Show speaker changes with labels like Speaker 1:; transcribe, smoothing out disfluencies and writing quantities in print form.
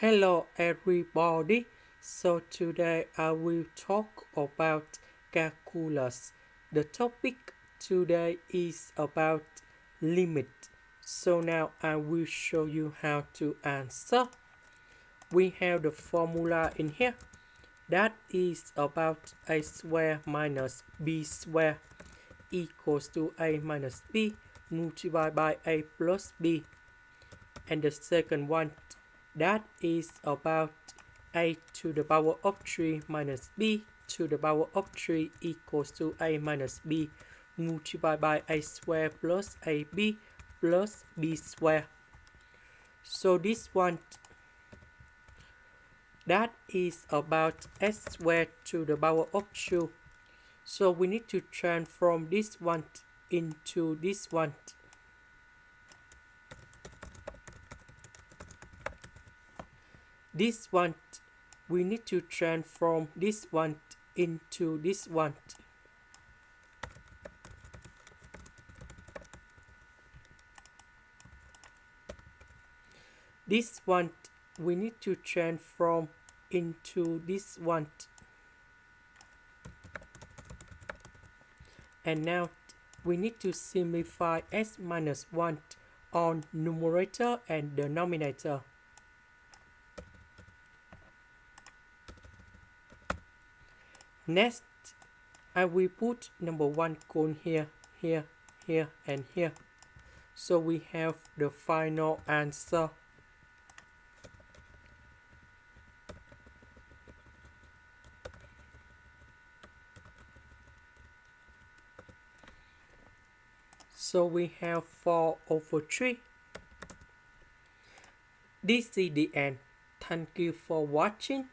Speaker 1: Hello everybody. So today I will talk about calculus. The topic today is about limit. So now I will show you how to answer. We have the formula in here. That is about a square minus b square equals to a minus b multiplied by a plus b. And the second one, that is about a to the power of 3 minus b to the power of 3 equals to a minus b multiplied by a square plus ab plus b square. So this one, that is about s squared to the power of 2. So we need to transform this one into this one. This one, we need to transform this one into this one. This one, we need to transform into this one. And now we need to simplify s minus 1 on numerator and denominator. Next, I will put number 1 cone here, here, here, and here. So we have the final answer. So we have 4 over 3. This is the end. Thank you for watching.